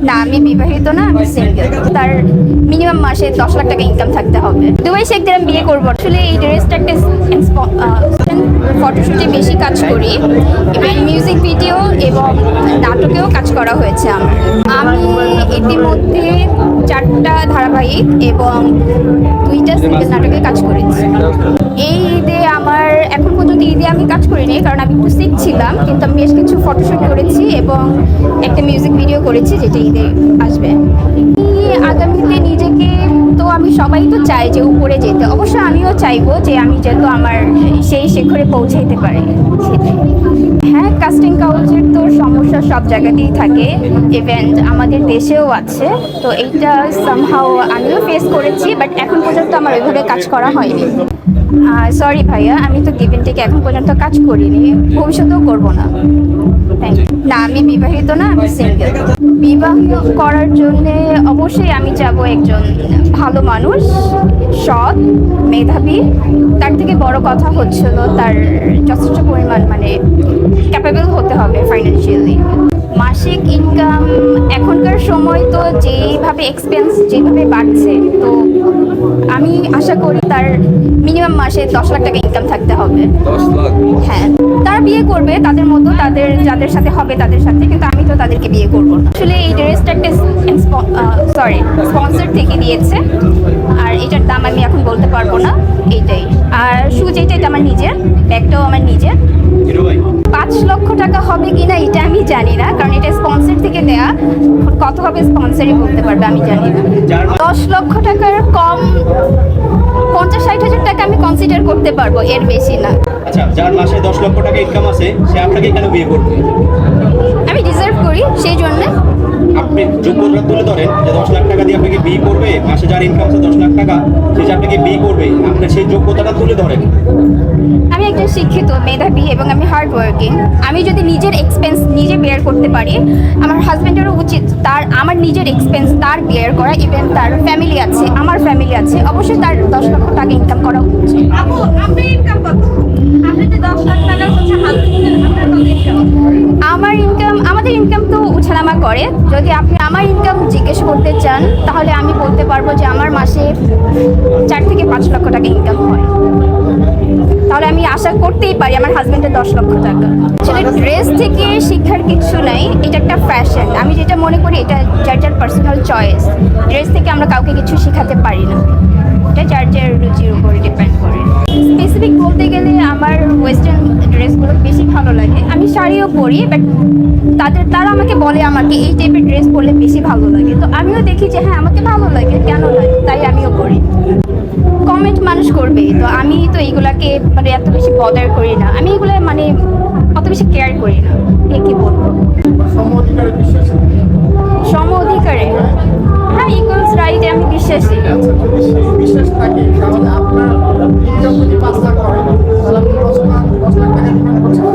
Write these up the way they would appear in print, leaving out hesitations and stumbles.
না, আমি বিবাহিত না, আমি সিঙ্গেল। তার মিনিমাম মাসে 10 লাখ টাকা ইনকাম থাকতে হবে। দুবাই শেখদের আমি বিয়ে করবো। আসলে এই ড্রেসটা একটা ফটোশুটে বেশি কাজ করি, এবং মিউজিক ভিডিও এবং নাটকেও কাজ করা হয়েছে আমার। আমি ইতিমধ্যে 4টা ধারাবাহিক এবং 2টা সিঙ্গেল নাটকে কাজ করেছি। এই ঈদে আমার এখন পর্যন্ত ঈদে আমি কাজ করিনি, কারণ আমি একটু সিক ছিলাম, কিন্তু আমি বেশ কিছু ফটোশুট করেছি এবং একটা মিউজিক ভিডিও করেছি যেটা ঈদে আসবে। আগামীতে নিজেকে তো আমি সবাই তো চাই যে উপরে যেতে, অবশ্য আমিও চাইবো যে আমি যেহেতু আমার সেই শিখরে পৌঁছাইতে পারি সেটাই। হ্যাঁ, কাস্টিং কাউচের তো সমস্যা সব জায়গাতেই থাকে, ইভেন্ট আমাদের দেশেও আছে। তো এইটা সামহাও আমিও ফেস করেছি, বাট এখন পর্যন্ত আমার ওইভাবে কাজ করা হয়নি। সরি ভাইয়া, আমি তো গিভ এন্ড টেকে এখন পর্যন্ত কাজ করিনি, ভবিষ্যতেও করবো না। না, আমি বিবাহিত না, আমি সিঙ্গেল। বিবাহ করার জন্য অবশ্যই আমি চাবো একজন ভালো মানুষ, সৎ, মেধাবী। তার থেকে বড় কথা হচ্ছিল তার যথেষ্ট পরিমাণ ক্যাপেবল হতে হবে ফাইন্যান্সিয়ালি। মাসিক ইনকাম এখনকার সময় তো যেভাবে এক্সপেন্স যেভাবে বাড়ছে, তো আমি আশা করি তার মিনিমাম মাসে 10 লাখ টাকা ইনকাম থাকতে হবে। 10 লাখ? হ্যাঁ, তারা বিয়ে করবে তাদের মতো, তাদের যাদের সাথে হবে তাদের সাথে, কিন্তু আমি তো তাদেরকে বিয়ে করবো না। আসলে এই ড্রেসটা একটা স্পন্সর থেকে দিয়েছে, আর এটার দাম আমি এখন বলতে পারবো না। এইটাই। আর শুজ এটা আমার নিজের, ব্যাগটাও আমার নিজের। 5 লক্ষ টাকা হবে কিনা এটা আমি জানি না, কারণ এটা স্পন্সর থেকে দেয়া। কত হবে স্পন্সরই বলতে পারবে, আমি জানি না। 10 লক্ষ টাকার কম 50-60 হাজার টাকা আমি কনসিডার করতে পারবো, এর বেশি না। আচ্ছা, যার মাসে 10 লক্ষ টাকা ইনকাম আছে সে আপনাকে কেন বিয়ে করবে? আমি ডিজার্ভ করি, সেই জন্য। আপনি যোগ্যতা তুলে ধরেন যে 10 লাখ টাকা দিয়ে আপনাকে বিয়ে করবে, মাসে যার ইনকাম আছে 10 লাখ টাকা, সে যে আপনাকে বিয়ে করবে, আপনি সেই যোগ্যতাটা তুলে ধরেন। আমি একজন শিক্ষিত, মেধাবী এবং আমি হার্ড ওয়ার্কিং। আমি যদি নিজের এক্সপেন্স নিজে বেয়ার করতে পারি, আমার হাজব্যান্ডেরও উচিত আমার নিজের এক্সপেন্স তার বেয়ার করা। ইভেন তার ফ্যামিলি আছে, আমার ফ্যামিলি আছে, অবশ্যই তার 10 লক্ষ টাকা ইনকাম করা উচিত। আমাদের ইনকাম তো উঠানামা করে। যদি আপনি আমার ইনকাম জিজ্ঞেস করতে চান, তাহলে আমি বলতে পারবো যে আমার মাসে 4 থেকে 5 লক্ষ টাকা ইনকাম হয়। তাহলে আমি আশা করতেই পারি আমার হাজব্যান্ডের 10 লক্ষ টাকা। আসলে ড্রেস থেকে শিক্ষার কিছু নাই, এটা একটা ফ্যাশন। আমি যেটা মনে করি এটা যার যার পার্সোনাল চয়েস। ড্রেস থেকে আমরা কাউকে কিছু শেখাতে পারি না, এটা যার যার রুচির উপরে ডিপেন্ড করে। স্পেসিফিক বলতে গেলে আমার ওয়েস্টার্ন ড্রেসগুলো বেশি ভালো লাগে। আমি শাড়িও পরি, বাট তারা আমাকে বলে আমাকে এই টাইপের ড্রেস পরলে বেশি ভালো লাগে। তো আমিও দেখি যে হ্যাঁ, আমাকে ভালো লাগে, কেন লাগে, তাই আমিও পরি। কমেন্ট মানুষ করবে, তো আমি তো এইগুলাকে এত বেশি বদার করি না। আমি এগুলো অত বেশি কেয়ার করি না। কি বলবো, সম অধিকারে, হ্যাঁ, ইকুয়ালস রাইটে আমি বিশ্বাসী। বিশ্বাস থাকে, তাহলে আপনার যখন 5 লাখ হবে তাহলে আপনি 10 লাখ টাকা ইনকাম করছেন।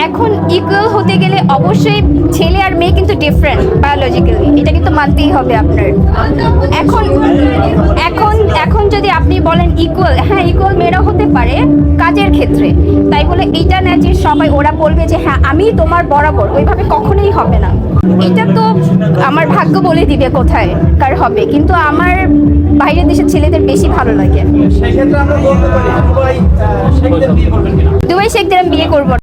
এখন ইকুয়াল হতে গেলে অবশ্যই ছেলে আর মেয়ে কিন্তু ডিফারেন্ট বায়োলজিক্যালি, এটা কিন্তু মানতেই হবে আপনার। এখন এখন এখন যদি আপনি বলেন ইকুয়াল, হ্যাঁ ইকুয়াল মেয়েরা হতে পারে কাজের ক্ষেত্রে, তাই বলে এইটা না যে সবাই ওরা বলবে যে হ্যাঁ আমি তোমার বরাবর, ওইভাবে কখনোই হবে না। এটা তো আমার ভাগ্য বলে দিবে কোথায় কার হবে, কিন্তু আমার বাইরের দেশের ছেলেদের বেশি ভালো লাগে। সেক্ষেত্রে আমরা বলতে পারি দুবাই শেখদের বিয়ে করবেন কিনা? দুবাই শেখদের আমি বিয়ে করবো।